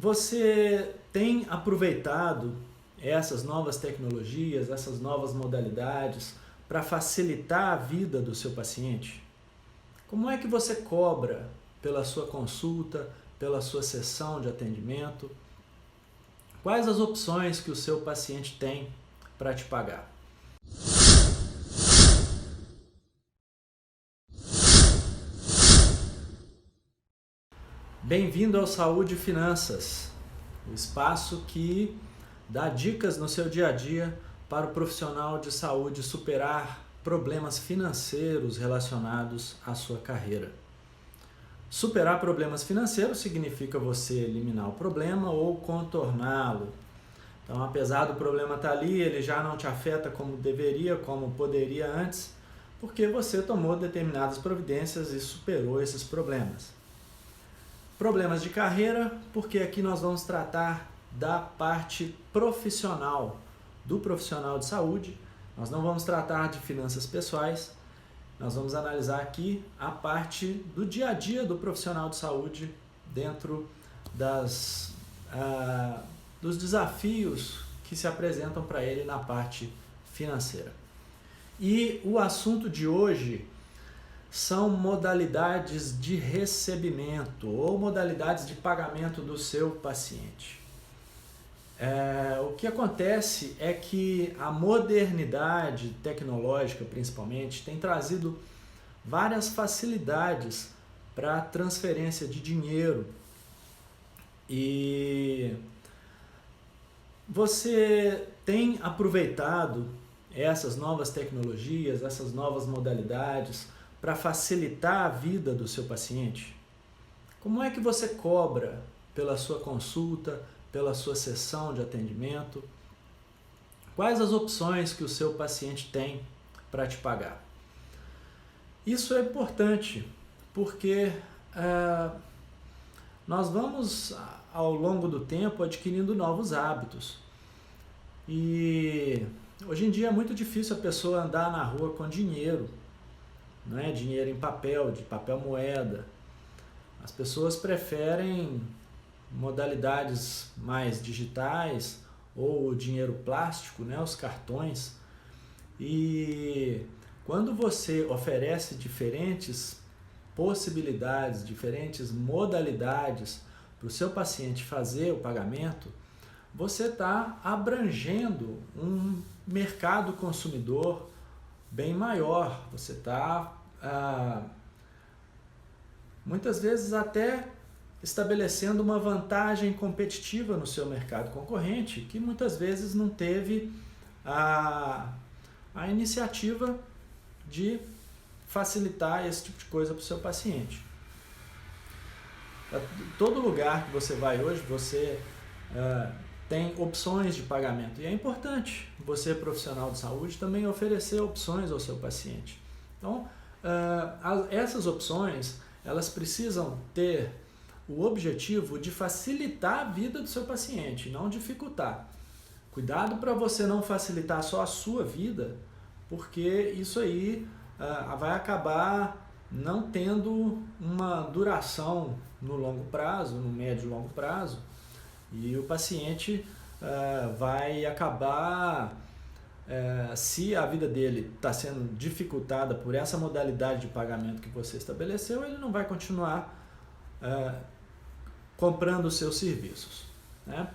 Você tem aproveitado essas novas tecnologias, essas novas modalidades para facilitar a vida do seu paciente? Como é que você cobra pela sua consulta, pela sua sessão de atendimento? Quais as opções que o seu paciente tem para te pagar? Bem-vindo ao Saúde e Finanças, o espaço que dá dicas no seu dia a dia para o profissional de saúde superar problemas financeiros relacionados à sua carreira. Superar problemas financeiros significa você eliminar o problema ou contorná-lo. Então, apesar do problema estar ali, ele já não te afeta como deveria, como poderia antes, porque você tomou determinadas providências e superou esses problemas. Problemas de carreira, porque aqui nós vamos tratar da parte profissional, do profissional de saúde. Nós não vamos tratar de finanças pessoais, nós vamos analisar aqui a parte do dia a dia do profissional de saúde dentro dos desafios que se apresentam para ele na parte financeira. E o assunto de hoje são modalidades de recebimento ou modalidades de pagamento do seu paciente. O que acontece é que a modernidade tecnológica, principalmente, tem trazido várias facilidades para a transferência de dinheiro. E você tem aproveitado essas novas tecnologias, essas novas modalidades para facilitar a vida do seu paciente? Como é que você cobra pela sua consulta, pela sua sessão de atendimento? Quais as opções que o seu paciente tem para te pagar? Isso é importante porque nós vamos, ao longo do tempo, adquirindo novos hábitos. E hoje em dia é muito difícil a pessoa andar na rua com dinheiro, não é? Dinheiro em papel, de papel moeda. As pessoas preferem modalidades mais digitais ou dinheiro plástico, né? Os cartões. E quando você oferece diferentes possibilidades, diferentes modalidades para o seu paciente fazer o pagamento, você está abrangendo um mercado consumidor bem maior. Você está muitas vezes até estabelecendo uma vantagem competitiva no seu mercado concorrente, que muitas vezes não teve a iniciativa de facilitar esse tipo de coisa para o seu paciente. Todo lugar que você vai hoje, você tem opções de pagamento. E é importante você, profissional de saúde, também oferecer opções ao seu paciente. Então, essas opções, elas precisam ter o objetivo de facilitar a vida do seu paciente, não dificultar. Cuidado para você não facilitar só a sua vida, porque isso aí vai acabar não tendo uma duração no longo prazo, no médio e longo prazo, e o paciente vai acabar, se a vida dele está sendo dificultada por essa modalidade de pagamento que você estabeleceu, ele não vai continuar comprando os seus serviços, né?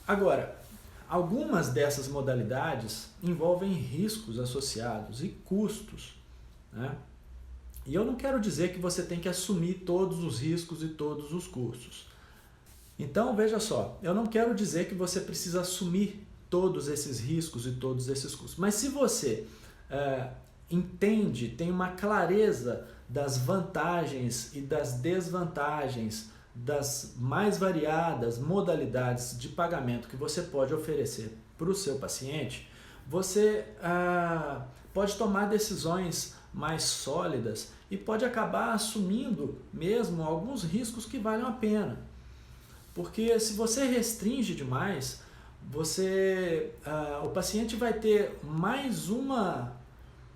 Agora, algumas dessas modalidades envolvem riscos associados e custos, né? E eu não quero dizer que você tem que assumir todos os riscos e todos os custos. Então, veja só, eu não quero dizer que você precisa assumir todos esses riscos e todos esses custos. Mas se você entende, tem uma clareza das vantagens e das desvantagens das mais variadas modalidades de pagamento que você pode oferecer para o seu paciente, você pode tomar decisões mais sólidas e pode acabar assumindo mesmo alguns riscos que valem a pena. Porque se você restringe demais, o paciente vai ter mais uma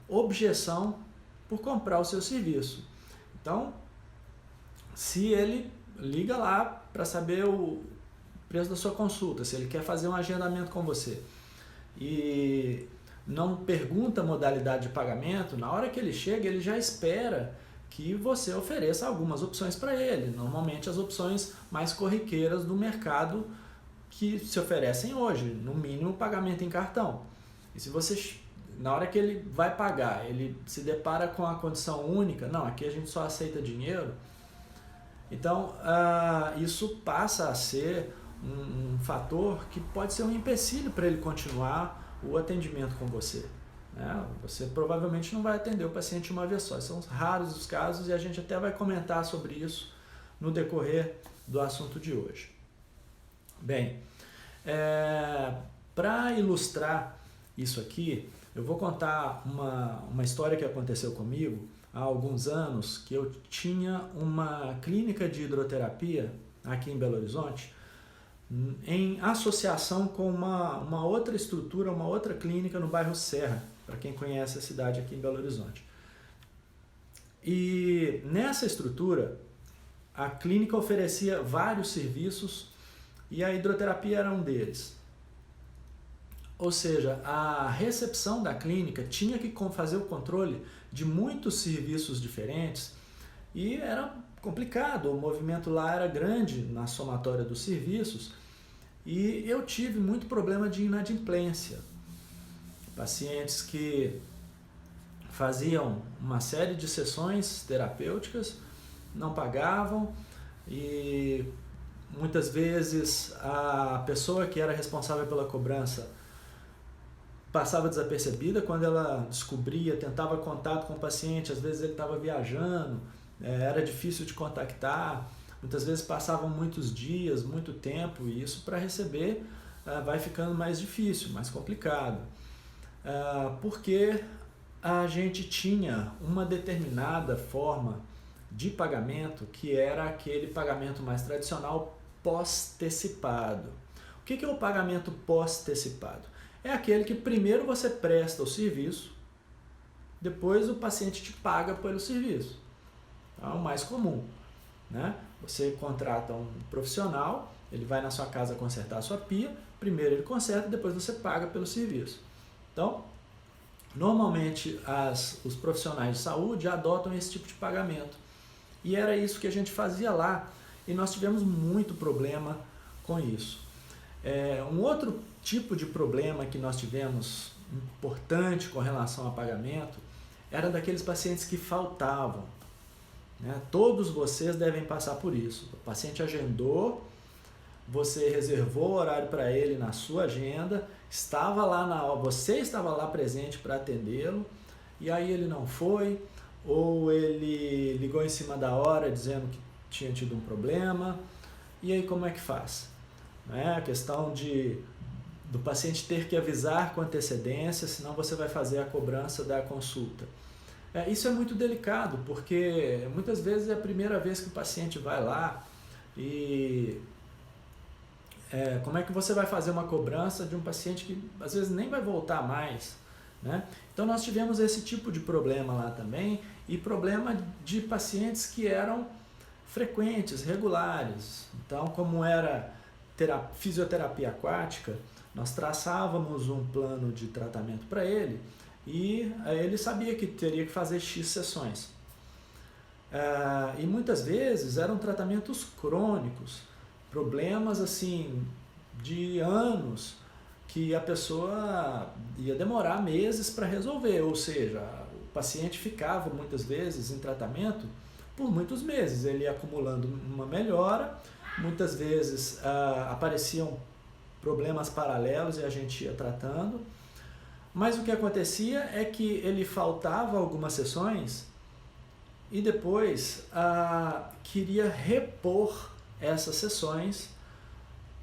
objeção por comprar o seu serviço. Então, se ele liga lá para saber preço da sua consulta, se ele quer fazer um agendamento com você e não pergunta a modalidade de pagamento, na hora que ele chega, ele já espera que você ofereça algumas opções para ele, normalmente as opções mais corriqueiras do mercado que se oferecem hoje, no mínimo pagamento em cartão. E se você, na hora que ele vai pagar, ele se depara com a condição única, não, aqui a gente só aceita dinheiro, então isso passa a ser um fator que pode ser um empecilho para ele continuar o atendimento com você. Você provavelmente não vai atender o paciente uma vez só. São raros os casos e a gente até vai comentar sobre isso no decorrer do assunto de hoje. Bem, para ilustrar isso aqui, eu vou contar uma história que aconteceu comigo há alguns anos, que eu tinha uma clínica de hidroterapia aqui em Belo Horizonte, em associação com uma outra estrutura, uma outra clínica no bairro Serra, para quem conhece a cidade aqui em Belo Horizonte. E nessa estrutura, a clínica oferecia vários serviços e a hidroterapia era um deles. Ou seja, a recepção da clínica tinha que fazer o controle de muitos serviços diferentes e era complicado, o movimento lá era grande na somatória dos serviços e eu tive muito problema de inadimplência. Pacientes que faziam uma série de sessões terapêuticas, não pagavam e muitas vezes a pessoa que era responsável pela cobrança passava desapercebida quando ela descobria, tentava contato com o paciente, às vezes ele estava viajando, era difícil de contactar, muitas vezes passavam muitos dias, muito tempo, e isso para receber vai ficando mais difícil, mais complicado. Porque a gente tinha uma determinada forma de pagamento que era aquele pagamento mais tradicional pós-tecipado. O que é o pagamento pós-tecipado? É aquele que primeiro você presta o serviço, depois o paciente te paga pelo serviço. É o mais comum, né? Você contrata um profissional, ele vai na sua casa consertar a sua pia, primeiro ele conserta, depois você paga pelo serviço. Então, normalmente os profissionais de saúde adotam esse tipo de pagamento. E era isso que a gente fazia lá, e nós tivemos muito problema com isso. Um outro tipo de problema que nós tivemos importante com relação a pagamento era daqueles pacientes que faltavam. Todos vocês devem passar por isso. O paciente agendou, você reservou o horário para ele na sua agenda, você estava lá presente para atendê-lo, e aí ele não foi, ou ele ligou em cima da hora dizendo que tinha tido um problema, e aí como é que faz? A questão do paciente ter que avisar com antecedência, senão você vai fazer a cobrança da consulta. Isso é muito delicado, porque muitas vezes é a primeira vez que o paciente vai lá e como é que você vai fazer uma cobrança de um paciente que às vezes nem vai voltar mais, né? Então nós tivemos esse tipo de problema lá também, e problema de pacientes que eram frequentes, regulares. Então, como era fisioterapia aquática, nós traçávamos um plano de tratamento para ele e ele sabia que teria que fazer X sessões. E muitas vezes eram tratamentos crônicos, problemas assim de anos que a pessoa ia demorar meses para resolver, ou seja, o paciente ficava muitas vezes em tratamento por muitos meses, ele ia acumulando uma melhora, muitas vezes apareciam problemas paralelos e a gente ia tratando, mas o que acontecia é que ele faltava algumas sessões e depois queria repor essas sessões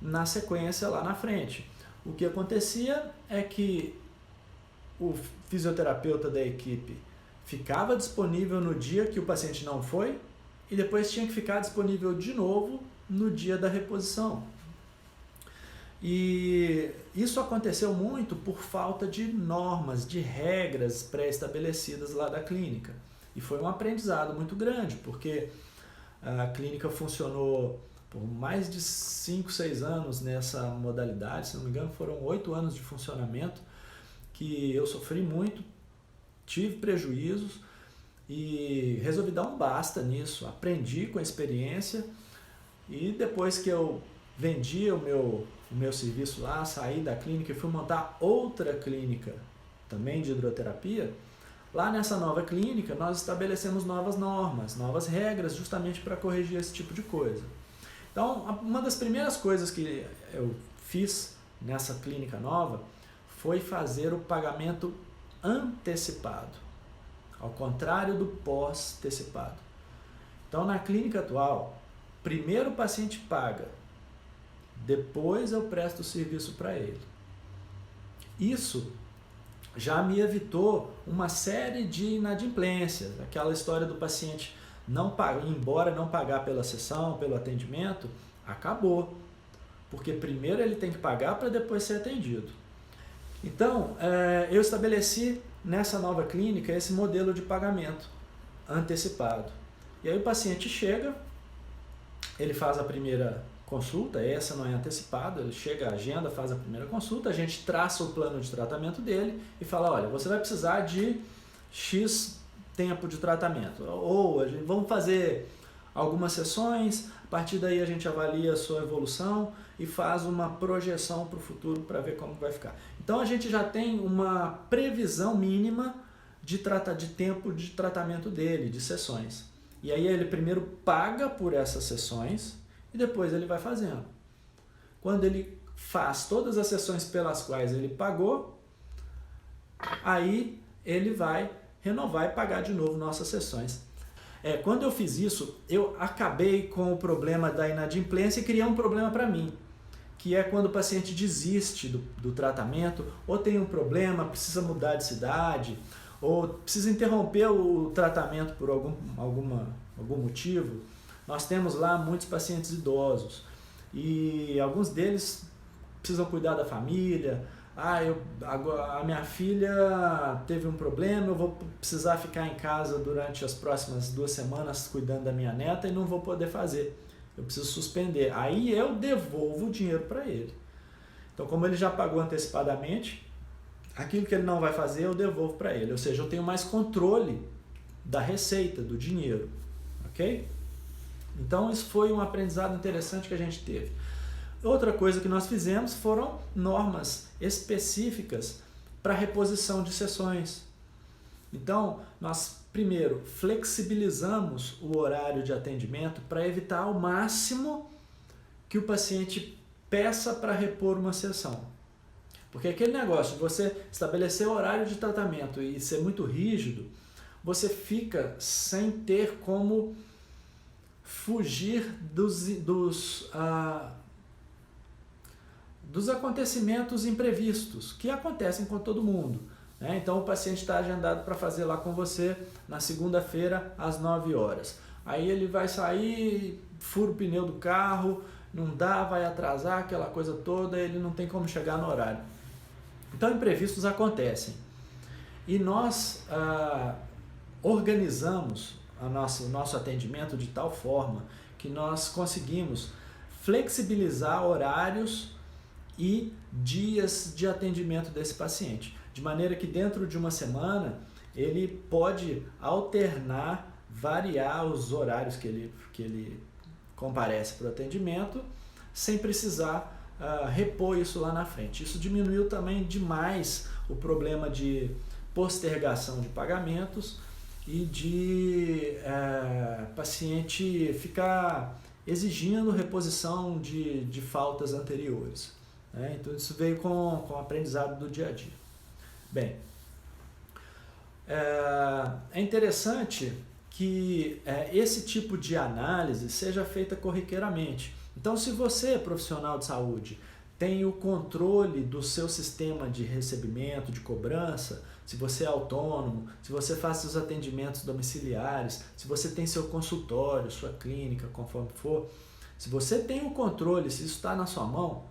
na sequência lá na frente. O que acontecia é que o fisioterapeuta da equipe ficava disponível no dia que o paciente não foi e depois tinha que ficar disponível de novo no dia da reposição. E isso aconteceu muito por falta de normas, de regras pré-estabelecidas lá da clínica. E foi um aprendizado muito grande, porque a clínica funcionou por mais de 5, 6 anos nessa modalidade, se não me engano foram 8 anos de funcionamento, que eu sofri muito, tive prejuízos e resolvi dar um basta nisso, aprendi com a experiência e depois que eu vendi o meu serviço lá, saí da clínica e fui montar outra clínica também de hidroterapia. Lá nessa nova clínica nós estabelecemos novas normas, novas regras justamente para corrigir esse tipo de coisa. Então, uma das primeiras coisas que eu fiz nessa clínica nova foi fazer o pagamento antecipado, ao contrário do pós-antecipado. Então, na clínica atual, primeiro o paciente paga, depois eu presto o serviço para ele. Isso já me evitou uma série de inadimplências, aquela história do paciente não pagar, embora não pagar pela sessão, pelo atendimento, acabou. Porque primeiro ele tem que pagar para depois ser atendido. Então, eu estabeleci nessa nova clínica esse modelo de pagamento antecipado. E aí o paciente chega, ele faz a primeira consulta, essa não é antecipada, ele chega, agenda, faz a primeira consulta, a gente traça o plano de tratamento dele e fala, olha, você vai precisar de X tempo de tratamento, ou vamos fazer algumas sessões, a partir daí a gente avalia a sua evolução e faz uma projeção para o futuro para ver como vai ficar. Então a gente já tem uma previsão mínima de tempo de tratamento dele, de sessões. E aí ele primeiro paga por essas sessões e depois ele vai fazendo. Quando ele faz todas as sessões pelas quais ele pagou, aí ele vai renovar e pagar de novo nossas sessões. Quando eu fiz isso, eu acabei com o problema da inadimplência e criei um problema para mim, que é quando o paciente desiste do tratamento, ou tem um problema, precisa mudar de cidade, ou precisa interromper o tratamento por algum motivo. Nós temos lá muitos pacientes idosos e alguns deles precisam cuidar da família. A minha filha teve um problema, eu vou precisar ficar em casa durante as próximas 2 semanas cuidando da minha neta e não vou poder fazer. Eu preciso suspender. Aí eu devolvo o dinheiro para ele. Então, como ele já pagou antecipadamente, aquilo que ele não vai fazer eu devolvo para ele. Ou seja, eu tenho mais controle da receita, do dinheiro. Ok? Então, isso foi um aprendizado interessante que a gente teve. Outra coisa que nós fizemos foram normas específicas para reposição de sessões. Então, nós primeiro flexibilizamos o horário de atendimento para evitar ao máximo que o paciente peça para repor uma sessão. Porque aquele negócio de você estabelecer o horário de tratamento e ser muito rígido, você fica sem ter como fugir dos acontecimentos imprevistos, que acontecem com todo mundo. Né? Então o paciente está agendado para fazer lá com você na segunda-feira às 9 horas. Aí ele vai sair, fura o pneu do carro, não dá, vai atrasar, aquela coisa toda, ele não tem como chegar no horário. Então imprevistos acontecem. E nós organizamos o nosso atendimento de tal forma que nós conseguimos flexibilizar horários e dias de atendimento desse paciente, de maneira que dentro de uma semana ele pode alternar, variar os horários que ele comparece para o atendimento, sem precisar repor isso lá na frente. Isso diminuiu também demais o problema de postergação de pagamentos e de paciente ficar exigindo reposição de faltas anteriores. Então isso veio com o aprendizado do dia a dia. Bem, é interessante que esse tipo de análise seja feita corriqueiramente. Então, se você, profissional de saúde, tem o controle do seu sistema de recebimento, de cobrança, se você é autônomo, se você faz seus atendimentos domiciliares, se você tem seu consultório, sua clínica, conforme for, se você tem o controle, se isso está na sua mão,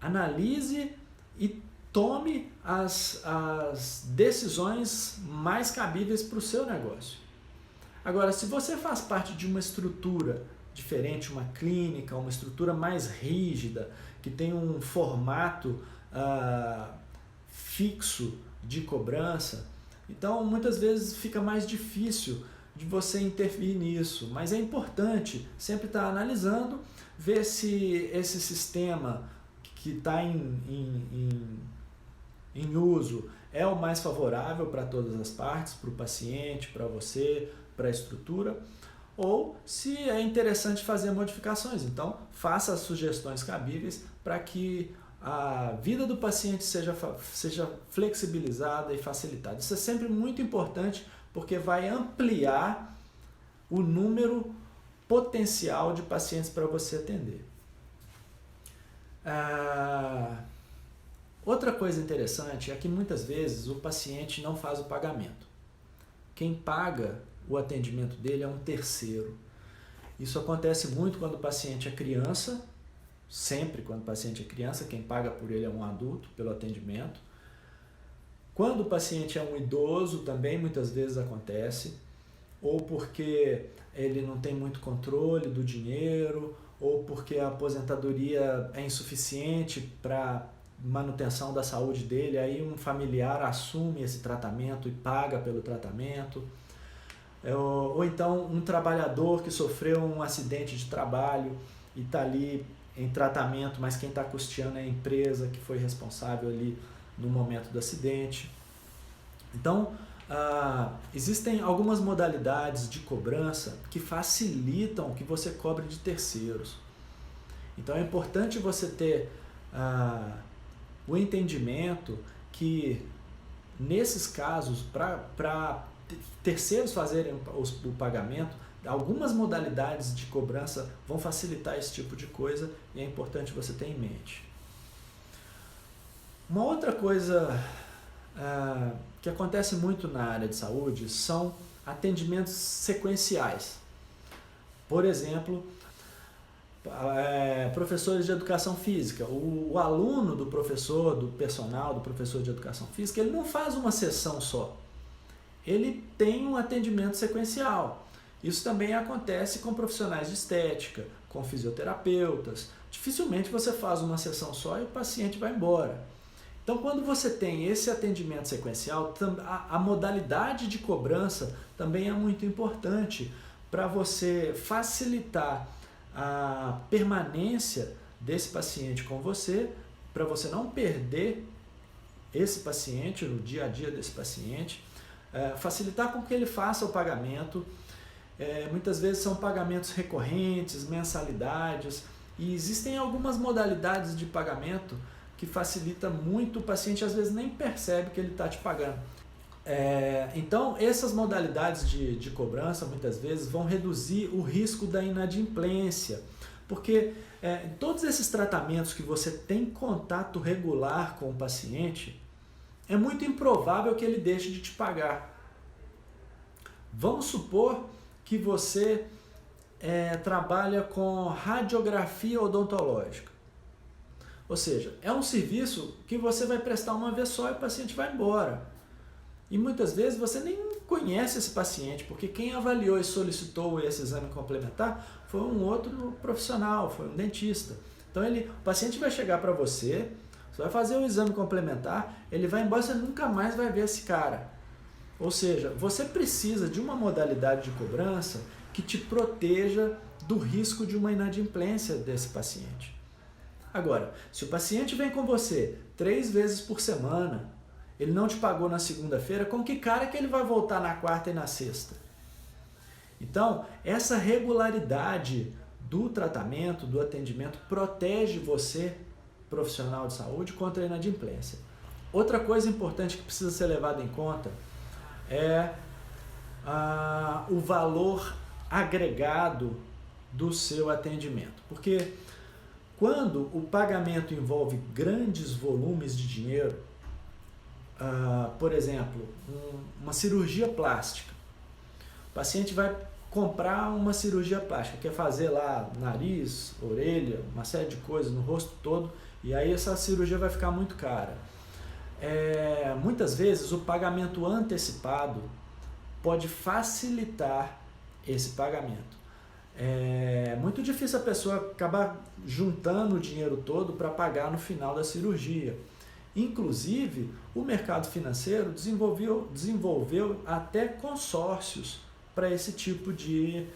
analise e tome as decisões mais cabíveis para o seu negócio. Agora, se você faz parte de uma estrutura diferente, uma clínica, uma estrutura mais rígida, que tem um formato fixo de cobrança, então muitas vezes fica mais difícil de você intervir nisso, mas é importante sempre estar analisando, ver se esse sistema que está em uso é o mais favorável para todas as partes, para o paciente, para você, para a estrutura, ou se é interessante fazer modificações. Então, faça as sugestões cabíveis para que a vida do paciente seja flexibilizada e facilitada. Isso é sempre muito importante, porque vai ampliar o número potencial de pacientes para você atender. Outra coisa interessante é que muitas vezes o paciente não faz o pagamento. Quem paga o atendimento dele é um terceiro. Isso acontece muito quando o paciente é criança, sempre quando o paciente é criança, quem paga por ele é um adulto pelo atendimento. Quando o paciente é um idoso, também muitas vezes acontece, ou porque ele não tem muito controle do dinheiro, ou porque a aposentadoria é insuficiente para manutenção da saúde dele, aí um familiar assume esse tratamento e paga pelo tratamento. Ou então um trabalhador que sofreu um acidente de trabalho e está ali em tratamento, mas quem está custeando é a empresa que foi responsável ali no momento do acidente. Então, existem algumas modalidades de cobrança que facilitam que você cobre de terceiros. Então é importante você ter o entendimento que nesses casos, para terceiros fazerem o pagamento, algumas modalidades de cobrança vão facilitar esse tipo de coisa e é importante você ter em mente. Uma outra coisa que acontece muito na área de saúde são atendimentos sequenciais. Por exemplo, professores de educação física. O aluno do professor, do personal, do professor de educação física, ele não faz uma sessão só. Ele tem um atendimento sequencial. Isso também acontece com profissionais de estética, com fisioterapeutas. Dificilmente você faz uma sessão só e o paciente vai embora. Então, quando você tem esse atendimento sequencial, a modalidade de cobrança também é muito importante para você facilitar a permanência desse paciente com você, para você não perder esse paciente no dia a dia desse paciente, facilitar com que ele faça o pagamento. Muitas vezes são pagamentos recorrentes, mensalidades, e existem algumas modalidades de pagamento que facilita muito, o paciente às vezes nem percebe que ele está te pagando. Então, essas modalidades de cobrança muitas vezes vão reduzir o risco da inadimplência, porque todos esses tratamentos que você tem contato regular com o paciente, é muito improvável que ele deixe de te pagar. Vamos supor que você trabalha com radiografia odontológica. Ou seja, é um serviço que você vai prestar uma vez só e o paciente vai embora. E muitas vezes você nem conhece esse paciente, porque quem avaliou e solicitou esse exame complementar foi um outro profissional, foi um dentista. Então o paciente vai chegar para você vai fazer o exame complementar, ele vai embora, você nunca mais vai ver esse cara. Ou seja, você precisa de uma modalidade de cobrança que te proteja do risco de uma inadimplência desse paciente. Agora, se o paciente vem com você 3 vezes por semana, ele não te pagou na segunda-feira, com que cara que ele vai voltar na quarta e na sexta? Então, essa regularidade do tratamento, do atendimento, protege você, profissional de saúde, contra a inadimplência. Outra coisa importante que precisa ser levada em conta é o valor agregado do seu atendimento. Porque quando o pagamento envolve grandes volumes de dinheiro, por exemplo, uma cirurgia plástica. O paciente vai comprar uma cirurgia plástica, quer fazer lá nariz, orelha, uma série de coisas no rosto todo, e aí essa cirurgia vai ficar muito cara. Muitas vezes o pagamento antecipado pode facilitar esse pagamento. é muito difícil a pessoa acabar juntando o dinheiro todo para pagar no final da cirurgia. Inclusive, o mercado financeiro desenvolveu até consórcios para esse tipo de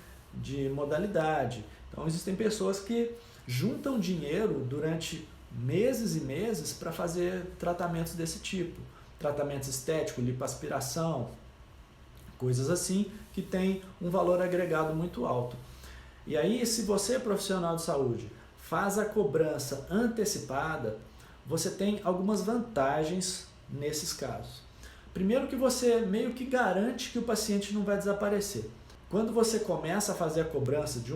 modalidade. Então, existem pessoas que juntam dinheiro durante meses e meses para fazer tratamentos desse tipo. Tratamentos estéticos, lipoaspiração, coisas assim que tem um valor agregado muito alto. E aí, se você é profissional de saúde, faz a cobrança antecipada, você tem algumas vantagens nesses casos. Primeiro que você meio que garante que o paciente não vai desaparecer. Quando você começa a fazer a cobrança de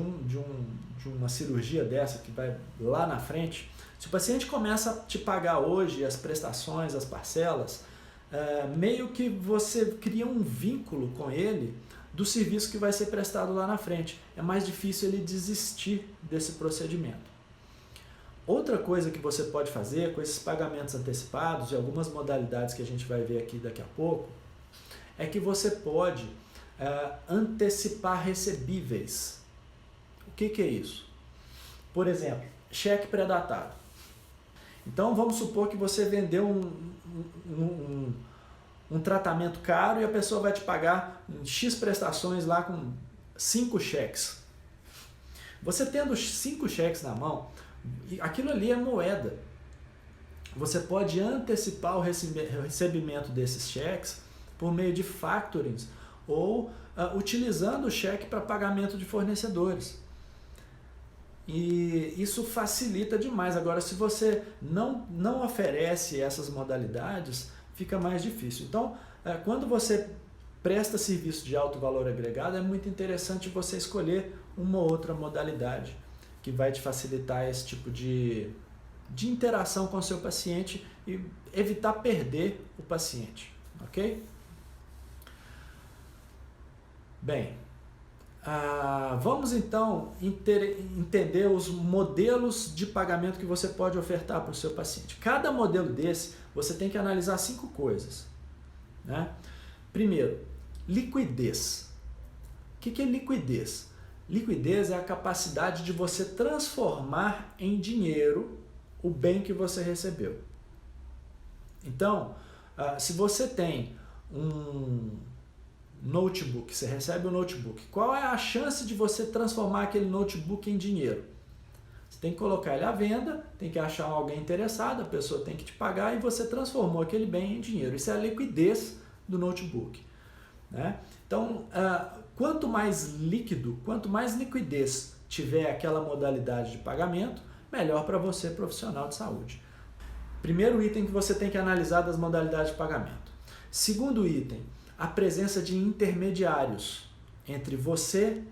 uma cirurgia dessa que vai lá na frente, se o paciente começa a te pagar hoje as prestações, as parcelas, meio que você cria um vínculo com ele do serviço que vai ser prestado lá na frente. É mais difícil ele desistir desse procedimento. Outra coisa que você pode fazer com esses pagamentos antecipados e algumas modalidades que a gente vai ver aqui daqui a pouco, é que você pode antecipar recebíveis. O que é isso? Por exemplo, cheque pré-datado. Então vamos supor que você vendeu um tratamento caro e a pessoa vai te pagar X prestações lá com 5 cheques. Você tendo 5 cheques na mão, aquilo ali é moeda. Você pode antecipar o recebimento desses cheques por meio de factorings ou utilizando o cheque para pagamento de fornecedores. E isso facilita demais. Agora, se você não oferece essas modalidades, fica mais difícil. Então, quando você presta serviço de alto valor agregado, é muito interessante você escolher uma ou outra modalidade que vai te facilitar esse tipo de interação com o seu paciente e evitar perder o paciente, ok? Bem, vamos então entender os modelos de pagamento que você pode ofertar para o seu paciente. Cada modelo desse, você tem que analisar 5 coisas, né? Primeiro, liquidez. O que é liquidez? Liquidez é a capacidade de você transformar em dinheiro o bem que você recebeu. Então, se você tem um notebook, você recebe um notebook, qual é a chance de você transformar aquele notebook em dinheiro? Você tem que colocar ele à venda, tem que achar alguém interessado, a pessoa tem que te pagar e você transformou aquele bem em dinheiro. Isso é a liquidez do notebook, né? Então, quanto mais líquido, quanto mais liquidez tiver aquela modalidade de pagamento, melhor para você, profissional de saúde. Primeiro item que você tem que analisar das modalidades de pagamento. Segundo item, a presença de intermediários entre você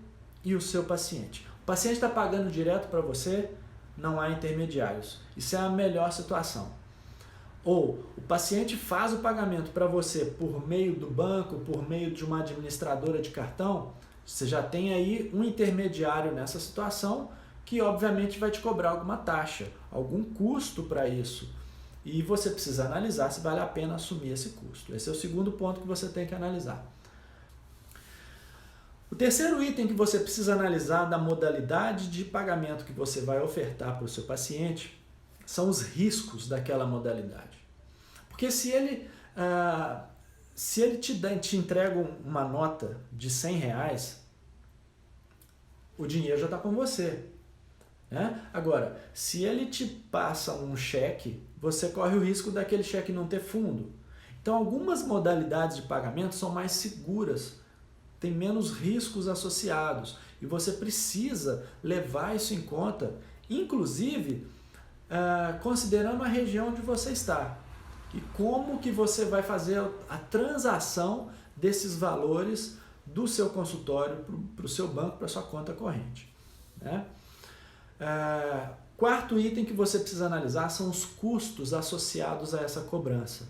e o seu paciente. O paciente está pagando direto para você, não há intermediários. Isso é a melhor situação. Ou o paciente faz o pagamento para você por meio do banco, por meio de uma administradora de cartão, você já tem aí um intermediário nessa situação que obviamente vai te cobrar alguma taxa, algum custo para isso. E você precisa analisar se vale a pena assumir esse custo. Esse é o segundo ponto que você tem que analisar. O terceiro item que você precisa analisar da modalidade de pagamento que você vai ofertar para o seu paciente são os riscos daquela modalidade. Porque se ele te entrega uma nota de R$100, o dinheiro já está com você, né? Agora, se ele te passa um cheque, você corre o risco daquele cheque não ter fundo. Então, algumas modalidades de pagamento são mais seguras, tem menos riscos associados e você precisa levar isso em conta, inclusive considerando a região onde você está e como que você vai fazer a transação desses valores do seu consultório para o seu banco, para a sua conta corrente, né? Quarto item que você precisa analisar são os custos associados a essa cobrança.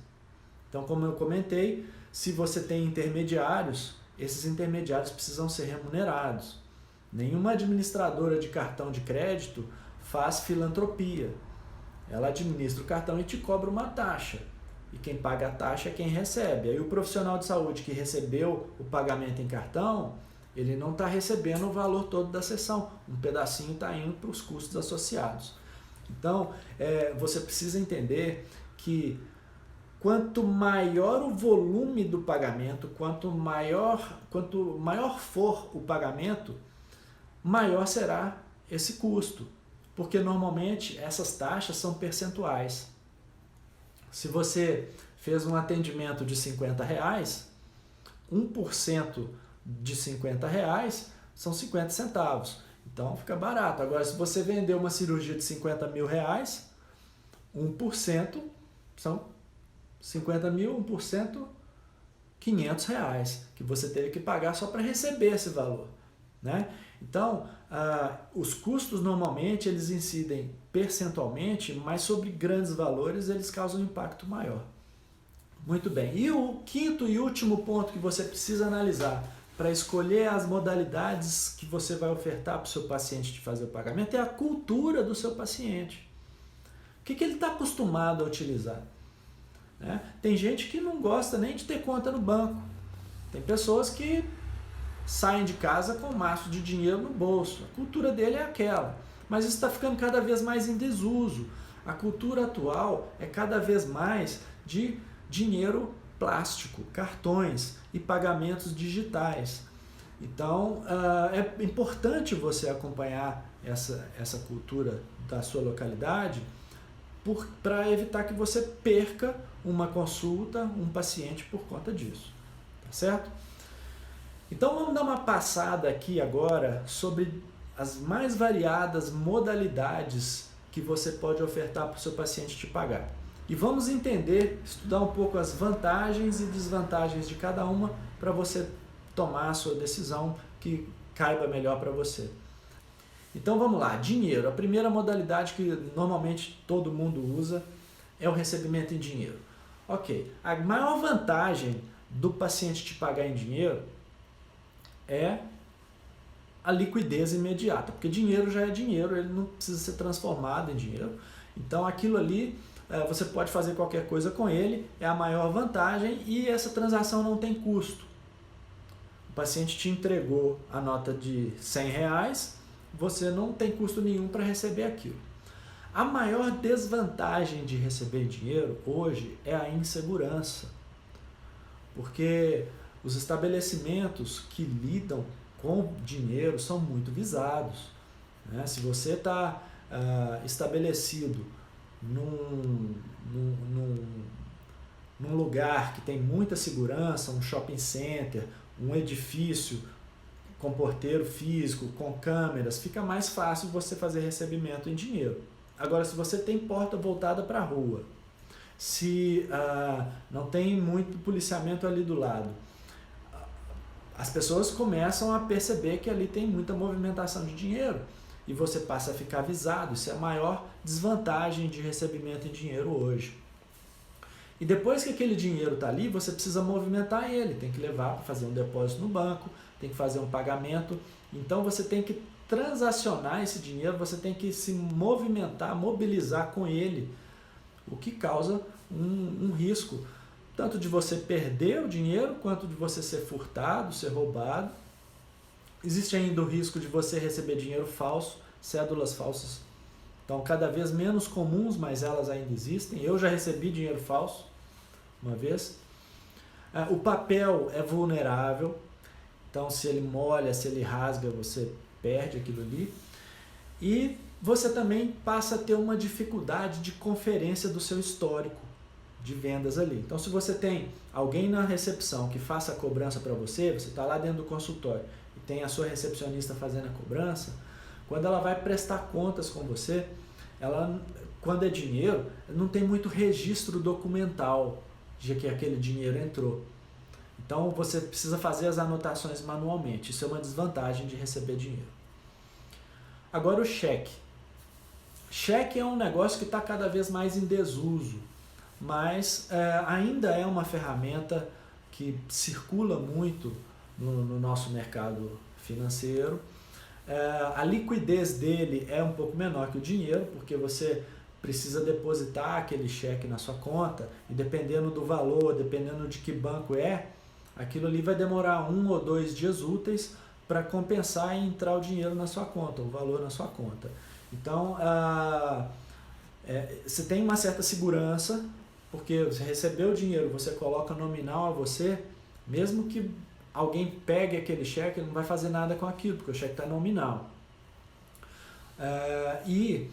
Então, como eu comentei, se você tem intermediários, esses intermediários precisam ser remunerados. Nenhuma administradora de cartão de crédito faz filantropia. Ela administra o cartão e te cobra uma taxa. E quem paga a taxa é quem recebe. Aí o profissional de saúde que recebeu o pagamento em cartão, Ele não está recebendo o valor todo da sessão, um pedacinho está indo para os custos associados. Então, você precisa entender que quanto maior o volume do pagamento, quanto maior for o pagamento, maior será esse custo, porque normalmente essas taxas são percentuais. Se você fez um atendimento de R$50, 1% de R$50 são 50 centavos. Então fica barato. Agora, se você vender uma cirurgia de 50 mil reais, 1% são 50 mil, 1%, 500 reais, que você teve que pagar só para receber esse valor, né? Então, os custos normalmente eles incidem percentualmente, mas sobre grandes valores eles causam um impacto maior. Muito bem. E o quinto e último ponto que você precisa analisar para escolher as modalidades que você vai ofertar para o seu paciente de fazer o pagamento é a cultura do seu paciente. O que ele está acostumado a utilizar? Tem gente que não gosta nem de ter conta no banco. Tem pessoas que saem de casa com um maço de dinheiro no bolso. A cultura dele é aquela. Mas isso está ficando cada vez mais em desuso. A cultura atual é cada vez mais de dinheiro plástico, cartões e pagamentos digitais. Então, é importante você acompanhar essa cultura da sua localidade para evitar que você perca uma consulta, um paciente por conta disso. Tá certo? Então, vamos dar uma passada aqui agora sobre as mais variadas modalidades que você pode ofertar para o seu paciente te pagar. E vamos estudar um pouco as vantagens e desvantagens de cada uma para você tomar a sua decisão que caiba melhor para você. Então vamos lá, dinheiro. A primeira modalidade que normalmente todo mundo usa é o recebimento em dinheiro. Ok, a maior vantagem do paciente te pagar em dinheiro é a liquidez imediata, porque dinheiro já é dinheiro, ele não precisa ser transformado em dinheiro. Então aquilo ali, você pode fazer qualquer coisa com ele, é a maior vantagem e essa transação não tem custo. O paciente te entregou a nota de R$100, você não tem custo nenhum para receber aquilo. A maior desvantagem de receber dinheiro hoje é a insegurança, porque os estabelecimentos que lidam com dinheiro são muito visados, né? Se você está estabelecido num lugar que tem muita segurança, um shopping center, um edifício com porteiro físico, com câmeras, fica mais fácil você fazer recebimento em dinheiro. Agora, se você tem porta voltada para a rua, se não tem muito policiamento ali do lado, as pessoas começam a perceber que ali tem muita movimentação de dinheiro e você passa a ficar avisado. Isso é a maior desvantagem de recebimento em dinheiro hoje. E depois que aquele dinheiro está ali, você precisa movimentar ele, tem que levar para fazer um depósito no banco, tem que fazer um pagamento. Então você tem que transacionar esse dinheiro, você tem que se movimentar, mobilizar com ele, o que causa um risco, tanto de você perder o dinheiro, quanto de você ser furtado, ser roubado. Existe ainda o risco de você receber dinheiro falso, cédulas falsas. Então, cada vez menos comuns, mas elas ainda existem. Eu já recebi dinheiro falso uma vez. O papel é vulnerável, então se ele molha, se ele rasga, você perde aquilo ali. E você também passa a ter uma dificuldade de conferência do seu histórico de vendas ali. Então, se você tem alguém na recepção que faça a cobrança para você está lá dentro do consultório e tem a sua recepcionista fazendo a cobrança, quando ela vai prestar contas com você, quando é dinheiro, não tem muito registro documental de que aquele dinheiro entrou. Então, você precisa fazer as anotações manualmente. Isso é uma desvantagem de receber dinheiro. Agora, o cheque. Cheque é um negócio que está cada vez mais em desuso, mas ainda é uma ferramenta que circula muito no nosso mercado financeiro. A liquidez dele é um pouco menor que o dinheiro, porque você precisa depositar aquele cheque na sua conta e dependendo do valor, dependendo de que banco aquilo ali vai demorar 1 ou 2 dias úteis para compensar e entrar o dinheiro na sua conta, o valor na sua conta. Então, você tem uma certa segurança, porque você recebeu o dinheiro, você coloca nominal a você, mesmo que alguém pegue aquele cheque, ele não vai fazer nada com aquilo, porque o cheque está nominal. E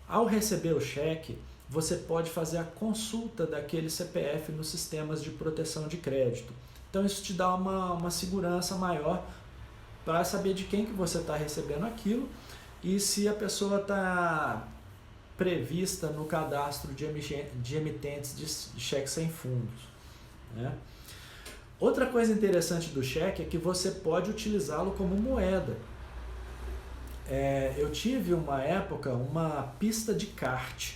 ao receber o cheque, você pode fazer a consulta daquele CPF nos sistemas de proteção de crédito. Então isso te dá uma segurança maior para saber de quem que você está recebendo aquilo e se a pessoa está prevista no cadastro de emitentes de cheques sem fundos, né? Outra coisa interessante do cheque é que você pode utilizá-lo como moeda. Eu tive uma época uma pista de kart.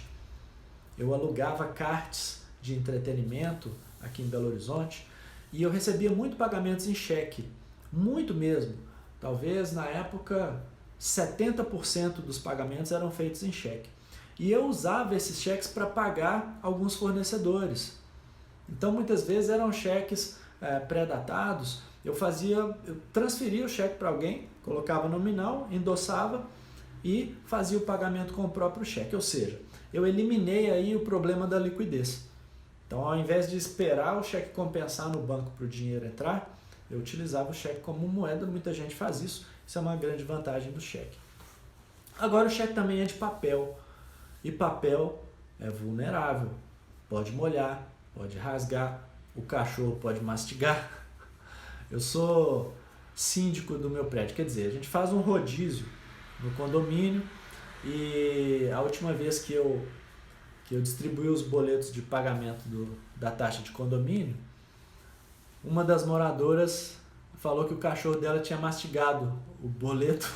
Eu alugava karts de entretenimento aqui em Belo Horizonte e eu recebia muito pagamentos em cheque, muito mesmo. Talvez na época 70% dos pagamentos eram feitos em cheque. E eu usava esses cheques para pagar alguns fornecedores. Então muitas vezes eram cheques pré-datados. Eu transferia o cheque para alguém, colocava nominal, endossava e fazia o pagamento com o próprio cheque. Ou seja, eu eliminei aí o problema da liquidez. Então, ao invés de esperar o cheque compensar no banco para o dinheiro entrar, eu utilizava o cheque como moeda. Muita gente faz isso. Isso é uma grande vantagem do cheque. Agora, o cheque também é de papel. E papel é vulnerável. Pode molhar, pode rasgar, o cachorro pode mastigar. Eu sou síndico do meu prédio, quer dizer, a gente faz um rodízio no condomínio e a última vez que eu distribuí os boletos de pagamento da taxa de condomínio, uma das moradoras falou que o cachorro dela tinha mastigado o boleto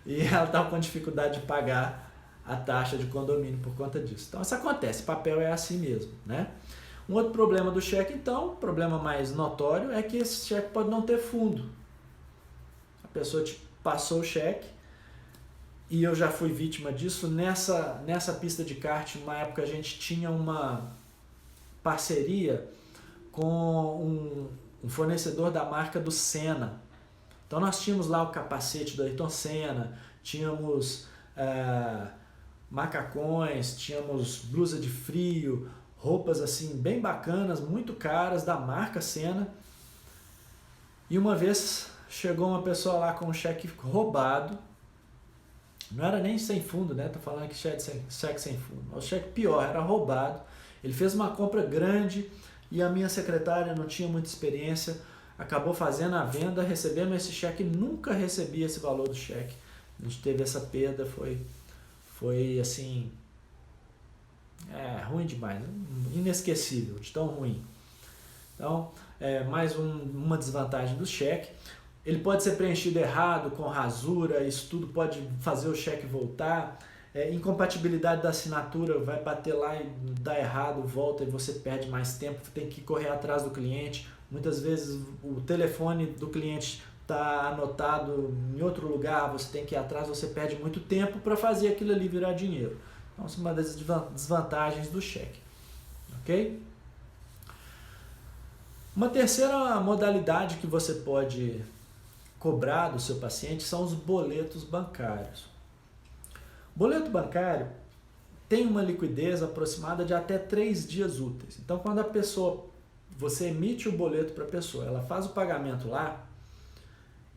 e ela estava com dificuldade de pagar a taxa de condomínio por conta disso. Então isso acontece, papel é assim mesmo, né? Um outro problema do cheque, então, problema mais notório, é que esse cheque pode não ter fundo. A pessoa te passou o cheque, e eu já fui vítima disso. Nessa pista de kart, numa época a gente tinha uma parceria com um fornecedor da marca do Senna. Então nós tínhamos lá o capacete do Ayrton Senna, tínhamos macacões, tínhamos blusa de frio, roupas assim bem bacanas, muito caras, da marca Senna. E uma vez chegou uma pessoa lá com um cheque roubado. Não era nem sem fundo, né? Tô falando que cheque sem fundo. O cheque pior, era roubado. Ele fez uma compra grande e a minha secretária não tinha muita experiência, acabou fazendo a venda, recebendo esse cheque, nunca recebi esse valor do cheque. A gente teve essa perda, foi assim, ruim demais, inesquecível, de tão ruim. Então, mais uma desvantagem do cheque. Ele pode ser preenchido errado, com rasura, isso tudo pode fazer o cheque voltar. Incompatibilidade da assinatura, vai bater lá e dá errado, volta e você perde mais tempo, tem que correr atrás do cliente. Muitas vezes o telefone do cliente está anotado em outro lugar, você tem que ir atrás, você perde muito tempo para fazer aquilo ali virar dinheiro. Então, essa é uma das desvantagens do cheque. Ok? Uma terceira modalidade que você pode cobrar do seu paciente são os boletos bancários. Boleto bancário tem uma liquidez aproximada de até 3 dias úteis. Então, quando você emite o boleto para a pessoa, ela faz o pagamento lá,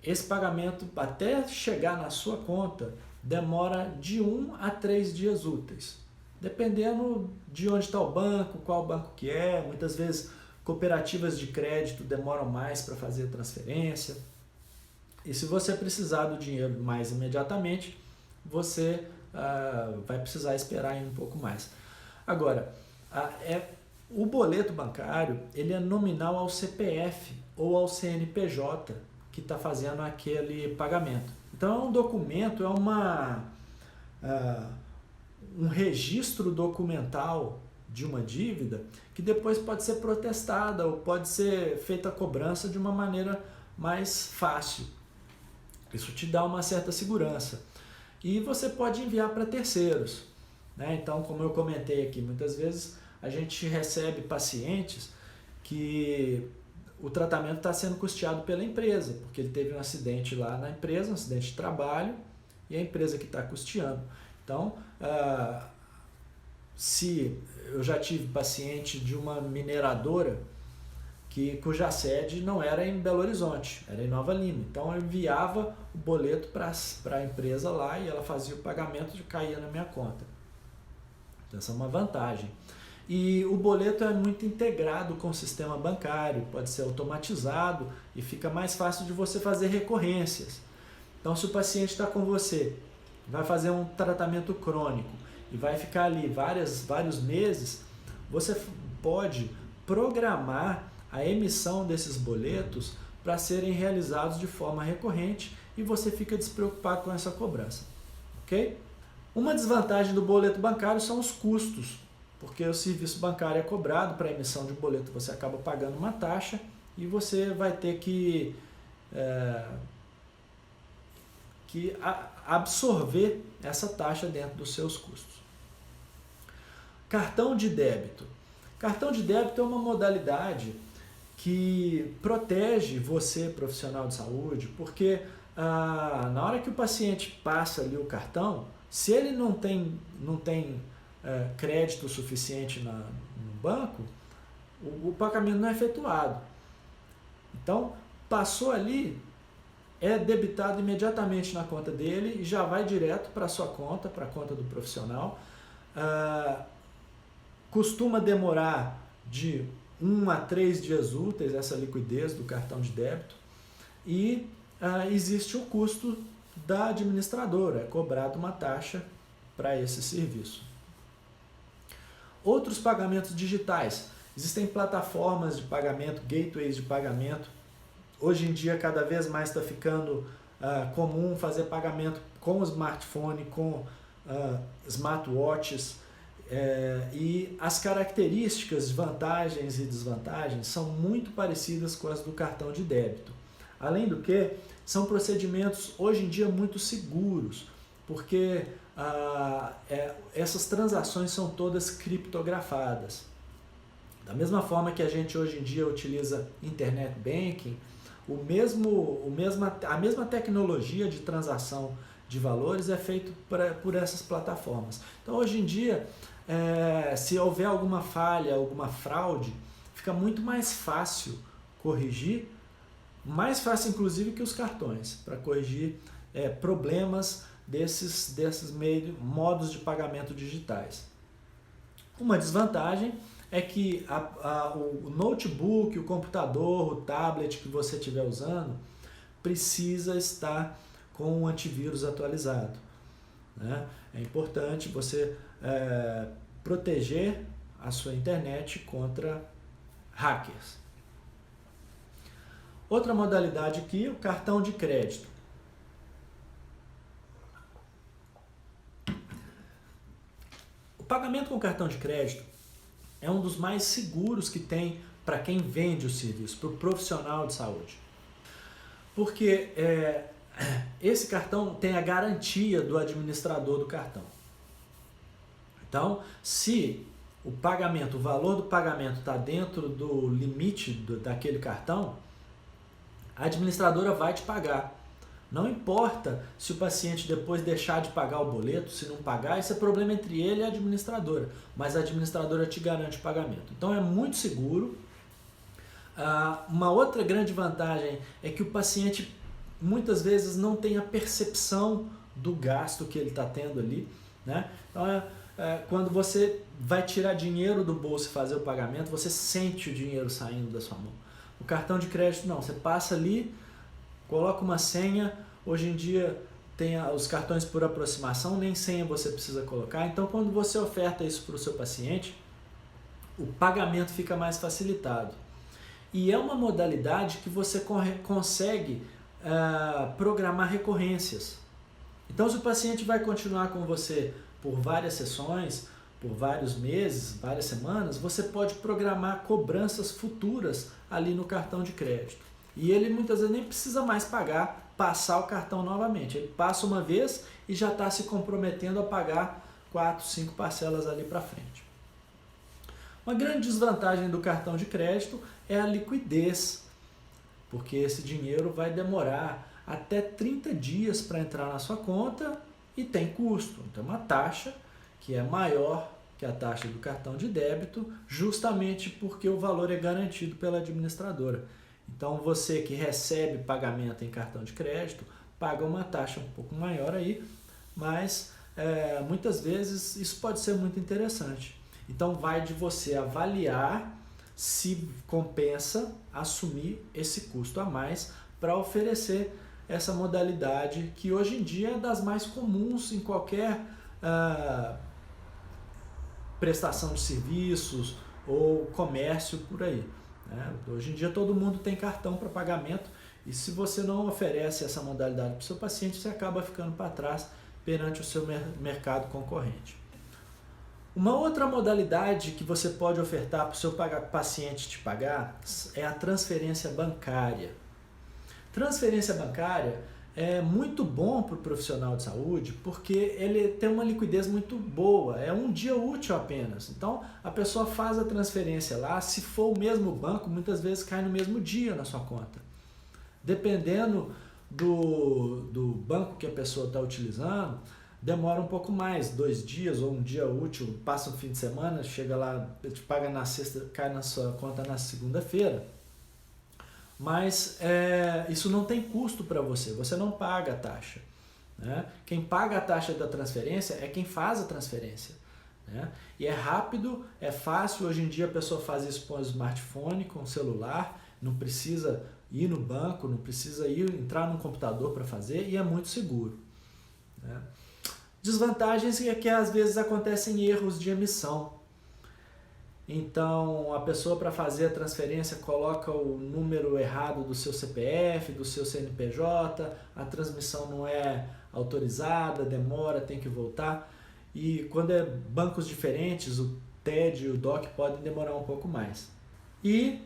esse pagamento até chegar na sua conta demora de 1 a 3 dias úteis. Dependendo de onde está o banco, qual banco que é, muitas vezes cooperativas de crédito demoram mais para fazer a transferência. E se você precisar do dinheiro mais imediatamente, você vai precisar esperar um pouco mais. Agora, o boleto bancário ele é nominal ao CPF ou ao CNPJ que está fazendo aquele pagamento. Então é um documento, um registro documental de uma dívida que depois pode ser protestada ou pode ser feita a cobrança de uma maneira mais fácil. Isso te dá uma certa segurança. E você pode enviar para terceiros, né? Então, como eu comentei aqui, muitas vezes a gente recebe pacientes que o tratamento está sendo custeado pela empresa, porque ele teve um acidente lá na empresa, um acidente de trabalho, e a empresa que está custeando. Então, se eu já tive paciente de uma mineradora cuja sede não era em Belo Horizonte, era em Nova Lima. Então eu enviava o boleto para a empresa lá e ela fazia o pagamento e caía na minha conta. Então essa é uma vantagem. E o boleto é muito integrado com o sistema bancário, pode ser automatizado e fica mais fácil de você fazer recorrências. Então se o paciente está com você, vai fazer um tratamento crônico e vai ficar ali vários meses, você pode programar a emissão desses boletos para serem realizados de forma recorrente e você fica despreocupado com essa cobrança, ok? Uma desvantagem do boleto bancário são os custos, porque o serviço bancário é cobrado para a emissão de boleto, você acaba pagando uma taxa e você vai ter que absorver essa taxa dentro dos seus custos. Cartão de débito. Cartão de débito é uma modalidade que protege você, profissional de saúde, porque na hora que o paciente passa ali o cartão, se ele não tem crédito suficiente no banco, o pagamento não é efetuado. Então, passou ali, é debitado imediatamente na conta dele e já vai direto para a sua conta, para a conta do profissional. Costuma demorar de 1 a 3 dias úteis essa liquidez do cartão de débito e existe o custo da administradora, é cobrado uma taxa para esse serviço. Outros pagamentos digitais, existem plataformas de pagamento, gateways de pagamento. Hoje em dia cada vez mais está ficando comum fazer pagamento com smartphone, com smartwatches, e as características, vantagens e desvantagens são muito parecidas com as do cartão de débito. Além do que, são procedimentos hoje em dia muito seguros, porque essas transações são todas criptografadas. Da mesma forma que a gente hoje em dia utiliza internet banking, a mesma tecnologia de transação de valores é feito por essas plataformas. Então hoje em dia, se houver alguma falha, alguma fraude, fica muito mais fácil corrigir, mais fácil inclusive que os cartões, para corrigir problemas desses modos de pagamento digitais. Uma desvantagem é que o notebook, o computador, o tablet que você estiver usando precisa estar com um antivírus atualizado, né? É importante você proteger a sua internet contra hackers. Outra modalidade aqui, o cartão de crédito. O pagamento com cartão de crédito é um dos mais seguros que tem para quem vende o serviço, para o profissional de saúde. Porque esse cartão tem a garantia do administrador do cartão. Então, se o valor do pagamento está dentro do limite daquele cartão, a administradora vai te pagar. Não importa se o paciente depois deixar de pagar o boleto, se não pagar, esse é problema entre ele e a administradora, mas a administradora te garante o pagamento. Então é muito seguro. Uma outra grande vantagem é que o paciente muitas vezes não tem a percepção do gasto que ele está tendo ali, né? Então quando você vai tirar dinheiro do bolso e fazer o pagamento, você sente o dinheiro saindo da sua mão. O cartão de crédito não, você passa ali, coloca uma senha. Hoje em dia tem os cartões por aproximação, nem senha você precisa colocar. Então quando você oferta isso para o seu paciente, o pagamento fica mais facilitado. E é uma modalidade que você consegue programar recorrências. Então se o paciente vai continuar com você por várias sessões, por vários meses, várias semanas, você pode programar cobranças futuras ali no cartão de crédito. E ele muitas vezes nem precisa mais passar o cartão novamente. Ele passa uma vez e já está se comprometendo a pagar 4, 5 parcelas ali para frente. Uma grande desvantagem do cartão de crédito é a liquidez porque esse dinheiro vai demorar até 30 dias para entrar na sua conta e tem custo. Então, uma taxa que é maior que a taxa do cartão de débito, justamente porque o valor é garantido pela administradora. Então, você que recebe pagamento em cartão de crédito, paga uma taxa um pouco maior aí, mas muitas vezes isso pode ser muito interessante. Então, vai de você avaliar se compensa assumir esse custo a mais para oferecer essa modalidade que hoje em dia é das mais comuns em qualquer prestação de serviços ou comércio por aí, né? Hoje em dia todo mundo tem cartão para pagamento e se você não oferece essa modalidade para o seu paciente, você acaba ficando para trás perante o seu mercado concorrente. Uma outra modalidade que você pode ofertar para o seu paciente te pagar é a transferência bancária. Transferência bancária é muito bom para o profissional de saúde porque ele tem uma liquidez muito boa, é um dia útil apenas. Então a pessoa faz a transferência lá, se for o mesmo banco, muitas vezes cai no mesmo dia na sua conta. Dependendo do banco que a pessoa está utilizando, demora um pouco mais, 2 dias ou um dia útil, passa um fim de semana, chega lá, te paga na sexta, cai na sua conta na segunda-feira. Mas isso não tem custo para você, você não paga a taxa, né? Quem paga a taxa da transferência é quem faz a transferência, né? E é rápido, é fácil, hoje em dia a pessoa faz isso com o smartphone, com o celular, não precisa ir no banco, não precisa entrar no computador para fazer e é muito seguro, né? Desvantagens é que às vezes acontecem erros de emissão. Então, a pessoa para fazer a transferência coloca o número errado do seu CPF, do seu CNPJ, a transmissão não é autorizada, demora, tem que voltar. E quando é bancos diferentes, o TED e o DOC podem demorar um pouco mais. E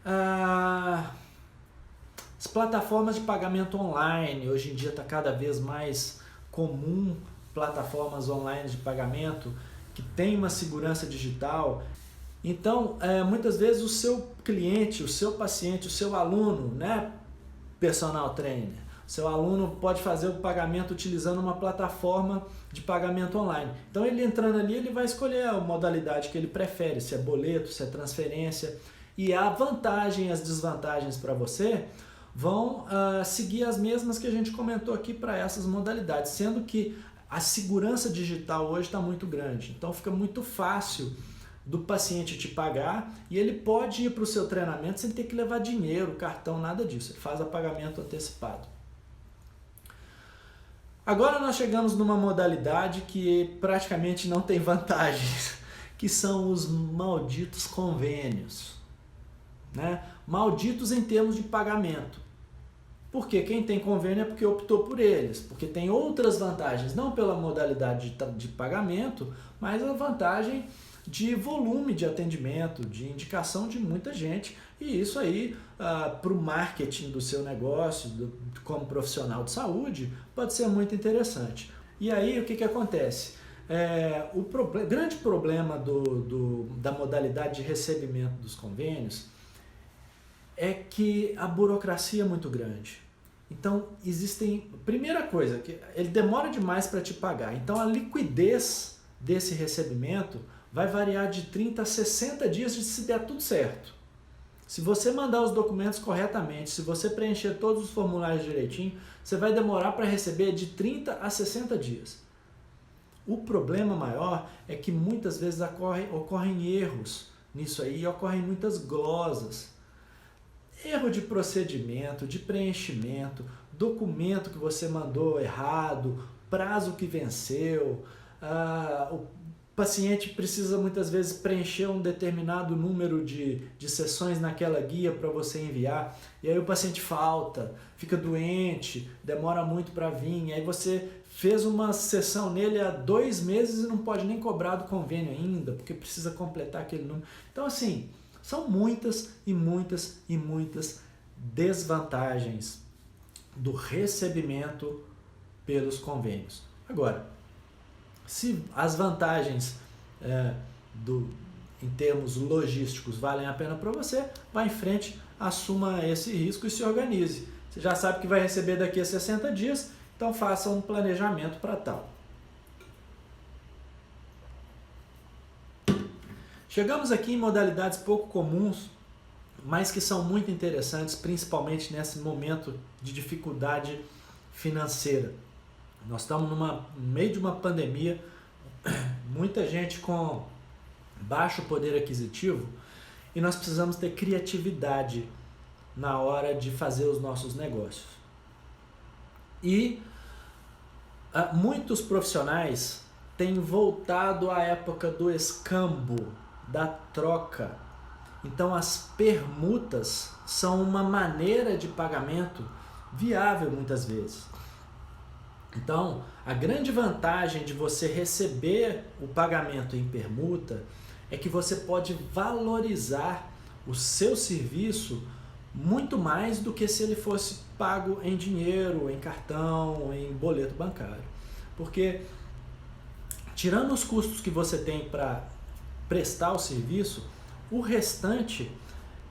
as plataformas de pagamento online, hoje em dia está cada vez mais comum, plataformas online de pagamento que tem uma segurança digital. Então, muitas vezes o seu cliente, o seu paciente, o seu aluno, né, personal trainer, o seu aluno pode fazer o pagamento utilizando uma plataforma de pagamento online. Então, ele entrando ali, ele vai escolher a modalidade que ele prefere, se é boleto, se é transferência. E a vantagem e as desvantagens para você vão seguir as mesmas que a gente comentou aqui para essas modalidades, sendo que a segurança digital hoje está muito grande. Então, fica muito fácil do paciente te pagar e ele pode ir para o seu treinamento sem ter que levar dinheiro, cartão, nada disso. Ele faz o pagamento antecipado. Agora nós chegamos numa modalidade que praticamente não tem vantagens, que são os malditos convênios, né? Malditos em termos de pagamento. Porque quem tem convênio é porque optou por eles, porque tem outras vantagens, não pela modalidade de pagamento, mas a vantagem de volume de atendimento, de indicação de muita gente, e isso aí para o marketing do seu negócio, como profissional de saúde, pode ser muito interessante. E aí o que acontece? O grande problema da modalidade de recebimento dos convênios é que a burocracia é muito grande. Então, primeira coisa, que ele demora demais para te pagar. Então, a liquidez desse recebimento vai variar de 30 a 60 dias se der tudo certo. Se você mandar os documentos corretamente, se você preencher todos os formulários direitinho, você vai demorar para receber de 30 a 60 dias. O problema maior é que muitas vezes ocorrem erros nisso aí, ocorrem muitas glosas. Erro de procedimento, de preenchimento, documento que você mandou errado, prazo que venceu, o paciente precisa muitas vezes preencher um determinado número de sessões naquela guia para você enviar, e aí o paciente falta, fica doente, demora muito para vir, aí você fez uma sessão nele há 2 meses e não pode nem cobrar do convênio ainda, porque precisa completar aquele número. Então assim, são muitas e muitas e muitas desvantagens do recebimento pelos convênios. Agora, se as vantagens em termos logísticos valem a pena para você, vá em frente, assuma esse risco e se organize. Você já sabe que vai receber daqui a 60 dias, então faça um planejamento para tal. Chegamos aqui em modalidades pouco comuns, mas que são muito interessantes, principalmente nesse momento de dificuldade financeira. Nós estamos no meio de uma pandemia, muita gente com baixo poder aquisitivo, e nós precisamos ter criatividade na hora de fazer os nossos negócios. E muitos profissionais têm voltado à época do escambo, da troca. Então as permutas são uma maneira de pagamento viável muitas vezes. Então, a grande vantagem de você receber o pagamento em permuta é que você pode valorizar o seu serviço muito mais do que se ele fosse pago em dinheiro, em cartão, em boleto bancário. Porque, tirando os custos que você tem para prestar o serviço, o restante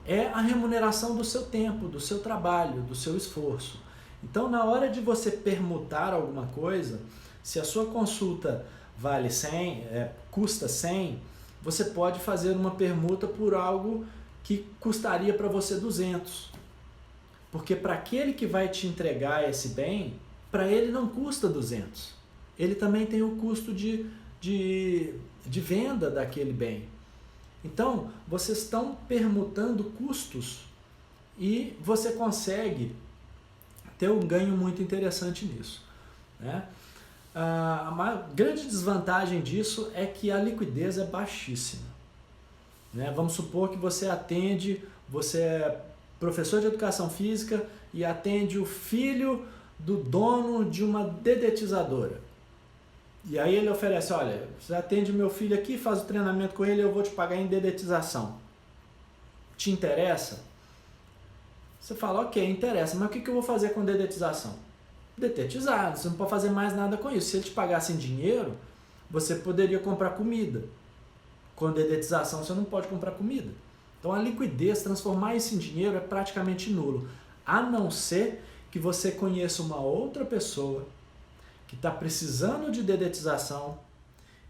é a remuneração do seu tempo, do seu trabalho, do seu esforço. Então, na hora de você permutar alguma coisa, se a sua consulta vale 100, custa 100, você pode fazer uma permuta por algo que custaria para você 200. Porque para aquele que vai te entregar esse bem, para ele não custa 200. Ele também tem o custo de venda daquele bem. Então, vocês estão permutando custos e você consegue ter um ganho muito interessante nisso, né? A grande desvantagem disso é que a liquidez é baixíssima, né? Vamos supor que você é professor de educação física e atende o filho do dono de uma dedetizadora. E aí ele oferece, olha, você atende meu filho aqui, faz o treinamento com ele, eu vou te pagar em dedetização. Te interessa? Você fala, ok, interessa, mas o que eu vou fazer com dedetização? Dedetizar, você não pode fazer mais nada com isso. Se ele te pagasse em dinheiro, você poderia comprar comida. Com dedetização você não pode comprar comida. Então a liquidez, transformar isso em dinheiro é praticamente nulo. A não ser que você conheça uma outra pessoa que está precisando de dedetização,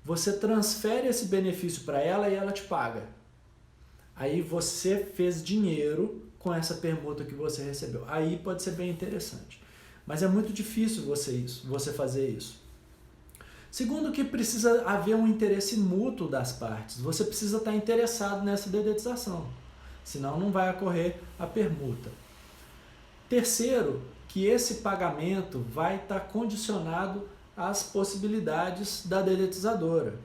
você transfere esse benefício para ela e ela te paga. Aí você fez dinheiro com essa permuta que você recebeu. Aí pode ser bem interessante. Mas é muito difícil você fazer isso. Segundo, que precisa haver um interesse mútuo das partes. Você precisa estar interessado nessa dedetização. Senão não vai ocorrer a permuta. Terceiro, que esse pagamento vai estar condicionado às possibilidades da dedetizadora.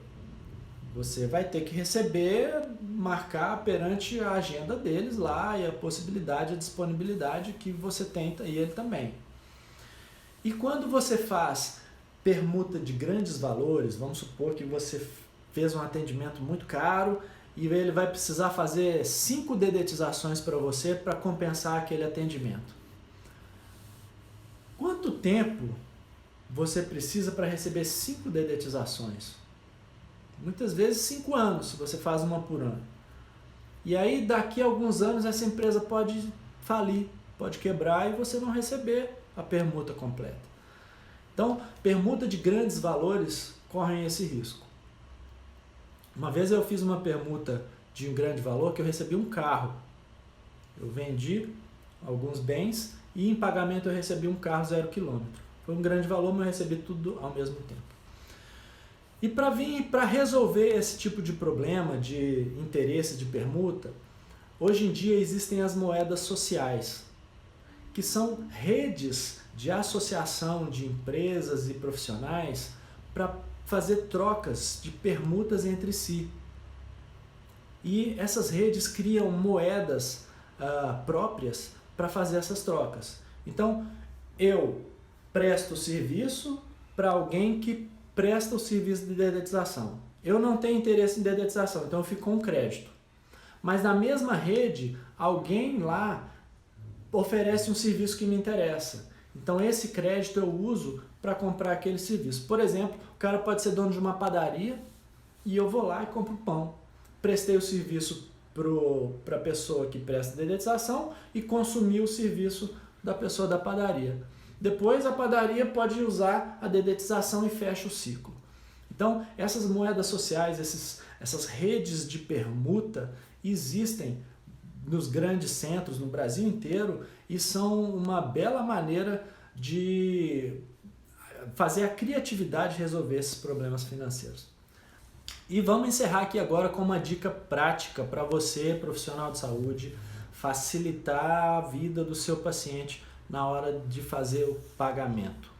Você vai ter que receber, marcar perante a agenda deles lá e a possibilidade, a disponibilidade que você tem e ele também. E quando você faz permuta de grandes valores, vamos supor que você fez um atendimento muito caro e ele vai precisar fazer 5 dedetizações para você para compensar aquele atendimento. Quanto tempo você precisa para receber 5 dedetizações? Muitas vezes 5 anos, se você faz uma por ano. E aí daqui a alguns anos essa empresa pode falir, pode quebrar e você não receber a permuta completa. Então, permuta de grandes valores correm esse risco. Uma vez eu fiz uma permuta de um grande valor que eu recebi um carro. Eu vendi alguns bens e em pagamento eu recebi um carro 0 km. Foi um grande valor, mas eu recebi tudo ao mesmo tempo. E para resolver esse tipo de problema de interesse de permuta, hoje em dia existem as moedas sociais, que são redes de associação de empresas e profissionais para fazer trocas de permutas entre si. E essas redes criam moedas próprias para fazer essas trocas. Então, eu presto serviço para alguém que presta o serviço de dedetização. Eu não tenho interesse em dedetização, então eu fico com crédito. Mas na mesma rede, alguém lá oferece um serviço que me interessa. Então esse crédito eu uso para comprar aquele serviço. Por exemplo, o cara pode ser dono de uma padaria e eu vou lá e compro pão. prestei o serviço para a pessoa que presta dedetização e consumi o serviço da pessoa da padaria. Depois a padaria pode usar a dedetização e fecha o ciclo. Então, essas moedas sociais, essas redes de permuta existem nos grandes centros, no Brasil inteiro, e são uma bela maneira de fazer a criatividade resolver esses problemas financeiros. E vamos encerrar aqui agora com uma dica prática para você, profissional de saúde, facilitar a vida do seu paciente na hora de fazer o pagamento.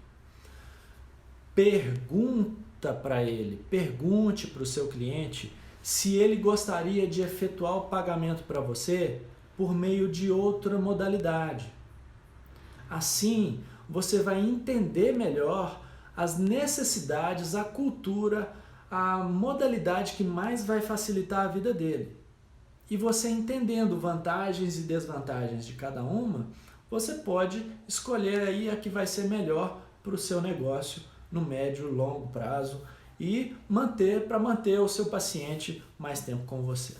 Pergunte para o seu cliente se ele gostaria de efetuar o pagamento para você por meio de outra modalidade. Assim, você vai entender melhor as necessidades, a cultura, a modalidade que mais vai facilitar a vida dele. E você entendendo vantagens e desvantagens de cada uma, você pode escolher aí a que vai ser melhor para o seu negócio no médio e longo prazo e manter o seu paciente mais tempo com você.